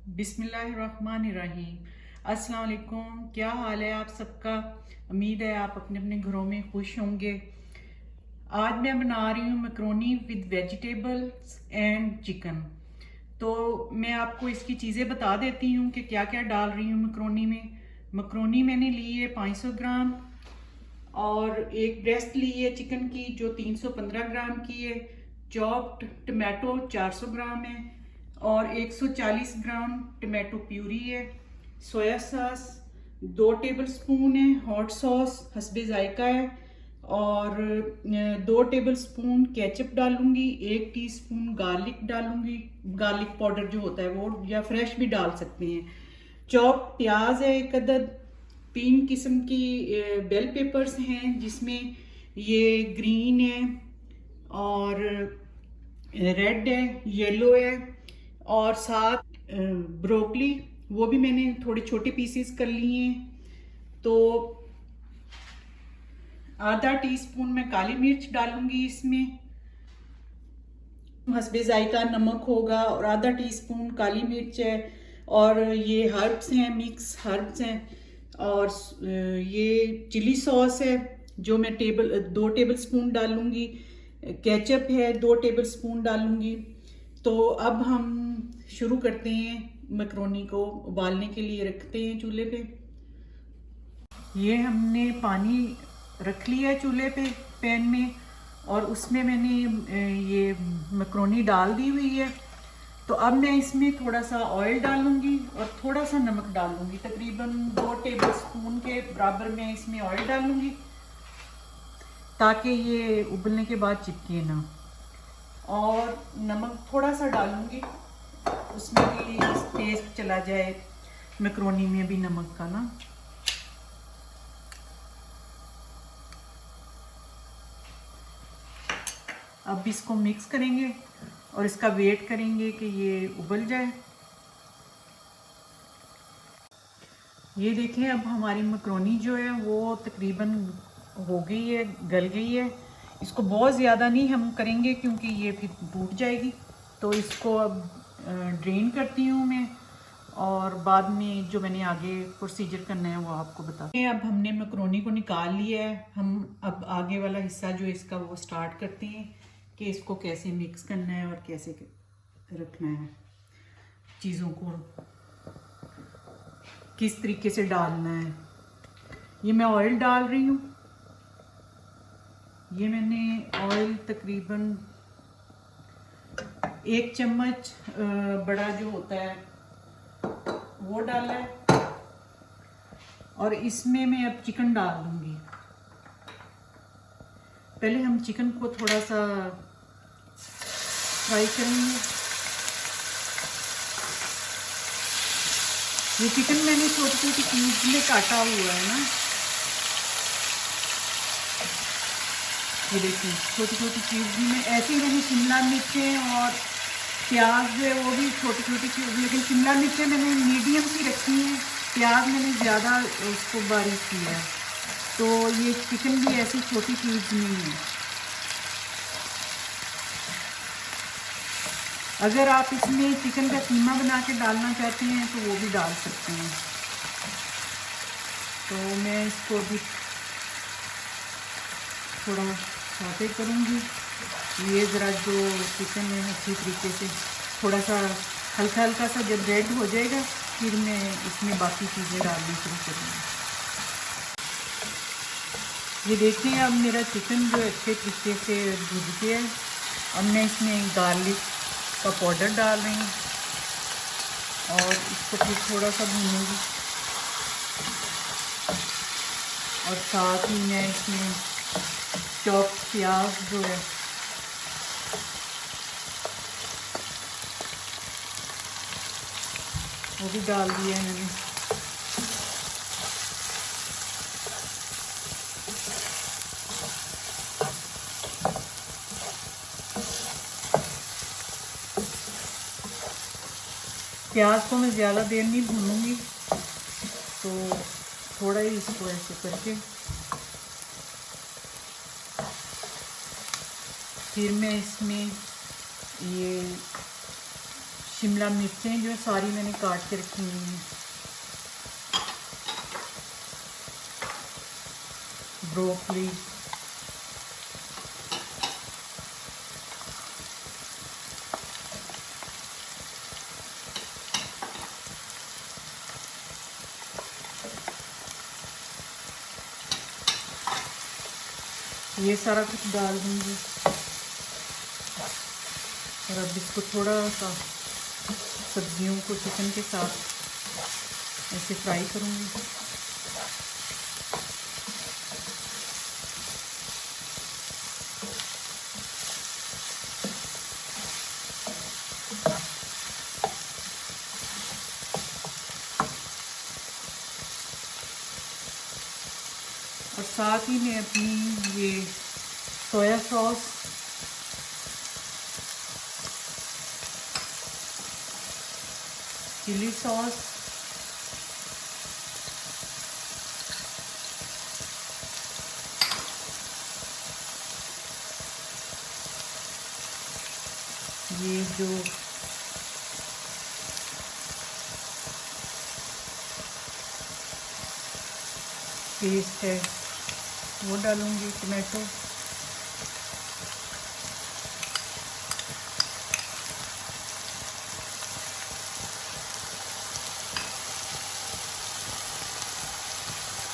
बिस्मिल्लाहिर्रहमानिर्रहीम। अस्सलाम वालेकुम। क्या हाल है आप सबका? उम्मीद है आप अपने अपने घरों में खुश होंगे। आज मैं बना रही हूँ macaroni with vegetables and chicken. तो मैं आपको इसकी चीज़ें बता देती हूँ कि क्या क्या डाल रही हूँ मैक्रोनी में। मैक्रोनी मैंने ली है 500 ग्राम और एक ब्रेस्ट ली है चिकन की जो 315 ग्राम की है। चॉप्ड टमाटो 400 ग्राम है और 140 ग्राम टमाटो प्यूरी है। सोया सॉस 2 टेबल स्पून है। हॉट सॉस हस्बे जायका है और 2 टेबल स्पून केचप डालूंगी। 1 टीस्पून गार्लिक डालूंगी, गार्लिक पाउडर जो होता है वो, या फ्रेश भी डाल सकते हैं। चॉप प्याज है 1 अदद। 3 किस्म की बेल पेपर्स हैं जिसमें ये ग्रीन है और रेड है, येलो है और साथ ब्रोकली, वो भी मैंने थोड़े छोटे पीसेस कर लिए हैं। तो आधा टीस्पून मैं काली मिर्च डालूंगी इसमें। हस्बे जायका नमक होगा और आधा टीस्पून काली मिर्च है और ये हर्ब्स हैं, मिक्स हर्ब्स हैं और ये चिली सॉस है जो मैं 2 टेबल स्पून डालूंगी। केचप है 2 टेबल स्पून डालूंगी। तो अब हम शुरू करते हैं। मैक्रोनी को उबालने के लिए रखते हैं चूल्हे पे। ये हमने पानी रख लिया है चूल्हे पे पैन में और उसमें मैंने ये मैक्रोनी डाल दी हुई है। तो अब मैं इसमें थोड़ा सा ऑयल डालूंगी और थोड़ा सा नमक डालूंगी। तकरीबन 2 टेबल स्पून के बराबर मैं इसमें ऑयल डालूंगी ताकि ये उबलने के बाद चिपके ना। और नमक थोड़ा सा डालूंगी, उसमें भी टेस्ट चला जाए मैक्रोनी में भी नमक का ना। अब इसको मिक्स करेंगे और इसका वेट करेंगे कि ये उबल जाए। ये देखें अब हमारी मैक्रोनी जो है वो तकरीबन हो गई है, गल गई है। इसको बहुत ज़्यादा नहीं हम करेंगे क्योंकि ये फिर टूट जाएगी। तो इसको अब ड्रेन करती हूँ मैं और बाद में जो मैंने आगे प्रोसीजर करना है वो आपको बताते हैं। अब हमने मैक्रोनी को निकाल लिया है। हम अब आगे वाला हिस्सा जो इसका वो स्टार्ट करते हैं कि इसको कैसे मिक्स करना है और कैसे रखना है, चीज़ों को किस तरीके से डालना है। ये मैं ऑयल डाल रही हूँ। ये मैंने ऑयल तकरीबन 1 चम्मच बड़ा जो होता है वो डाला है और इसमें मैं अब चिकन डाल दूंगी। पहले हम चिकन को थोड़ा सा फ्राई करेंगे। ये चिकन मैंने छोटी छोटी क्यूब्स में काटा हुआ है ना। ये देखिए छोटी छोटी क्यूब्स में। ऐसे ही मैंने शिमला मिर्चें और प्याज है वो भी छोटी छोटी क्यूब, लेकिन शिमला मिर्चें मैंने मीडियम सी रखी हैं, प्याज मैंने ज़्यादा उसको बारीक किया है। तो ये चिकन भी ऐसी छोटी क्यूब्स में है। अगर आप इसमें चिकन का कीमा बना के डालना चाहते हैं तो वो भी डाल सकते हैं। तो मैं इसको भी थोड़ा सौते करूँगी। ये ज़रा जो चिकन है अच्छी तरीके से थोड़ा सा हल्का हल्का सा जब रेड हो जाएगा फिर मैं इसमें बाकी चीज़ें डालनी शुरू करूँगी। ये देखिए अब मेरा चिकन जो अच्छे तरीके से भुज गया है। अब मैं इसमें गार्लिक का पाउडर डाल रही हूँ और इसको फिर थोड़ा सा भूनूंगी और साथ ही मैं इसमें चॉप प्याज जो है वो भी डाल दिया है मैंने। प्याज को मैं ज़्यादा देर नहीं भूनूंगी, तो थोड़ा ही इसको ऐसे करके फिर मैं इसमें ये शिमला मिर्चें जो सारी मैंने काट के रखी हुई हैं, ब्रोकली, ये सारा कुछ डाल दूंगी। और अब इसको थोड़ा सा सब्जियों को चिकन के साथ ऐसे फ्राई करूंगी। और साथ ही मैं अपनी ये सोया सॉस, चिली सॉस, ये जो पेस्ट है वो डालूंगी, टमाटो,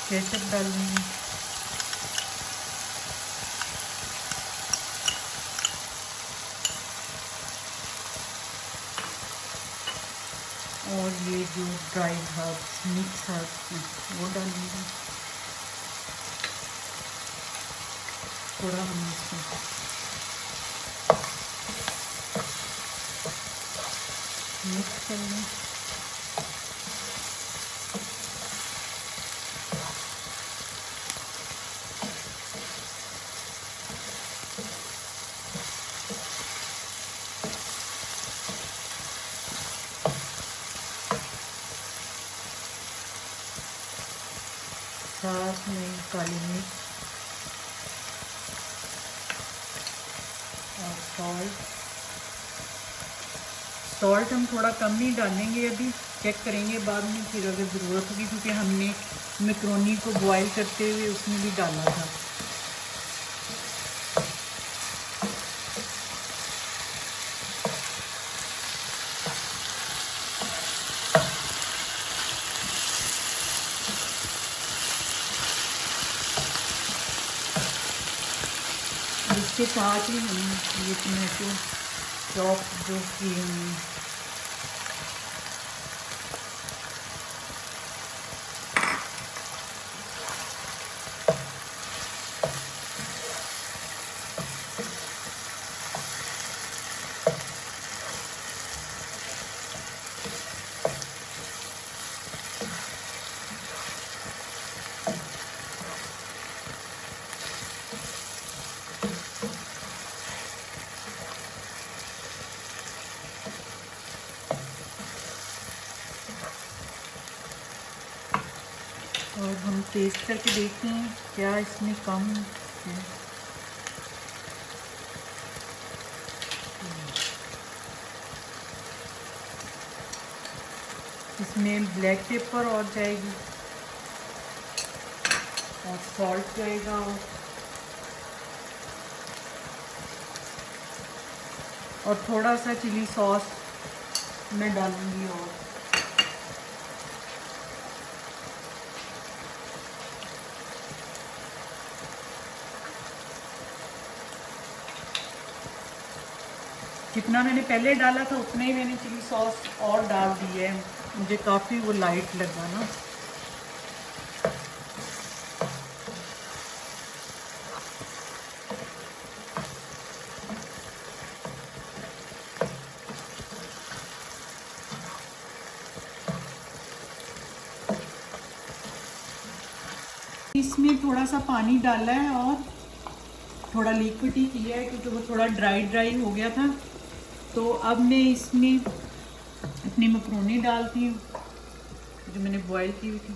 केचप डालूंगी, और ये जो ड्राई हर्ब्स, मिक्स हर्ब्स हैं वो डालूंगी। थोड़ा हम इसको मिक्स कर लें। साथ में काली मिर्च और सॉल्ट हम थोड़ा कम ही डालेंगे, अभी चेक करेंगे बाद में फिर अगर ज़रूरत होगी, क्योंकि हमने मैक्रोनी को बॉईल करते हुए उसमें भी डाला था। इसके साथ ही हम ये टमाटो चॉप जो किए हैं और हम टेस्ट करके देखते हैं क्या इसमें कम है। इसमें ब्लैक पेपर और जाएगी और सॉल्ट जाएगा और थोड़ा सा चिली सॉस मैं डालूंगी। और जितना मैंने पहले डाला था उतना ही मैंने चिली सॉस और डाल दी है, मुझे काफ़ी वो लाइट लगा ना। इसमें थोड़ा सा पानी डाला है और थोड़ा लिक्विड ही किया है, क्योंकि वो थोड़ा ड्राई हो गया था। तो अब मैं इसमें अपनी मैक्रोनी डालती हूँ जो मैंने बॉईल की हुई थी।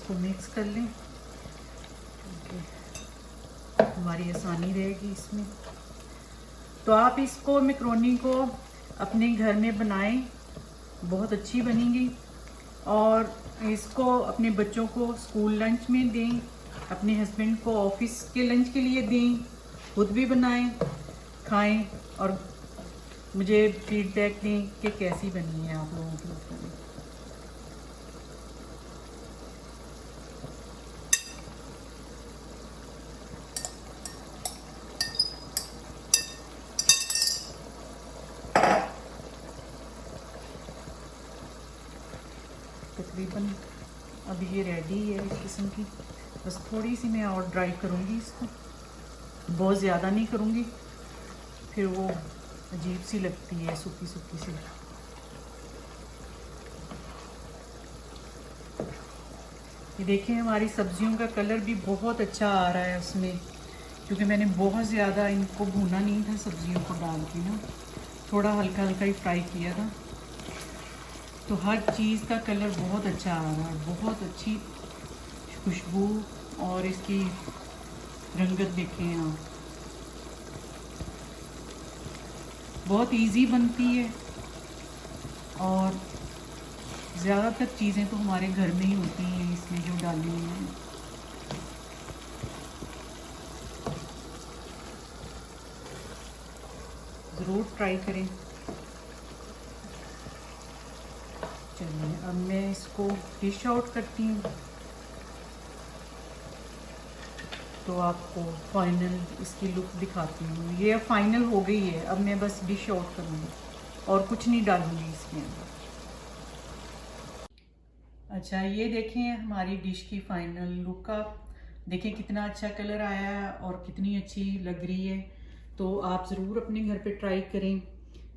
इसको मिक्स कर लें, हमारी आसानी रहेगी इसमें। तो आप इसको मैक्रोनी को अपने घर में बनाएं, बहुत अच्छी बनेगी। और इसको अपने बच्चों को स्कूल लंच में दें, अपने हस्बैंड को ऑफिस के लंच के लिए दें, खुद भी बनाएं, खाएं और मुझे फीडबैक दें कि कैसी बनी है आप लोगों की। तकरीबन अब ये रेडी है इस किस्म की। बस थोड़ी सी मैं और ड्राई करूँगी इसको, बहुत ज़्यादा नहीं करूँगी, फिर वो अजीब सी लगती है, सूखी सूखी सी। ये देखें हमारी सब्जियों का कलर भी बहुत अच्छा आ रहा है उसमें, क्योंकि मैंने बहुत ज़्यादा इनको भूना नहीं था सब्जियों को डाल के ना, थोड़ा हल्का हल्का ही फ्राई किया था। तो हर चीज़ का कलर बहुत अच्छा आ रहा है, बहुत अच्छी खुशबू और इसकी रंगत देखें आप। बहुत इजी बनती है और ज़्यादातर चीज़ें तो हमारे घर में ही होती हैं इसमें जो डाली हैं। ज़रूर ट्राई करें। चलिए अब मैं इसको डिश आउट करती हूँ, तो आपको फाइनल इसकी लुक दिखाती हूँ। ये अब फाइनल हो गई है, अब मैं बस डिश आउट करूँगी और कुछ नहीं डालूँगी इसके अंदर। अच्छा ये देखें हमारी डिश की फाइनल लुक। आप देखें कितना अच्छा कलर आया है और कितनी अच्छी लग रही है। तो आप ज़रूर अपने घर पे ट्राई करें।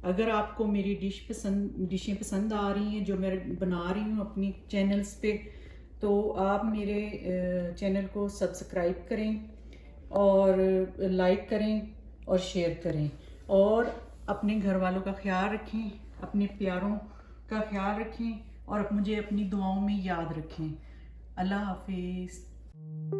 अगर आपको मेरी डिशें पसंद आ रही हैं जो मैं बना रही हूँ अपनी चैनल्स पे, तो आप मेरे चैनल को सब्सक्राइब करें और लाइक करें और शेयर करें, और अपने घर वालों का ख्याल रखें, अपने प्यारों का ख्याल रखें और मुझे अपनी दुआओं में याद रखें। अल्लाह हाफिज़।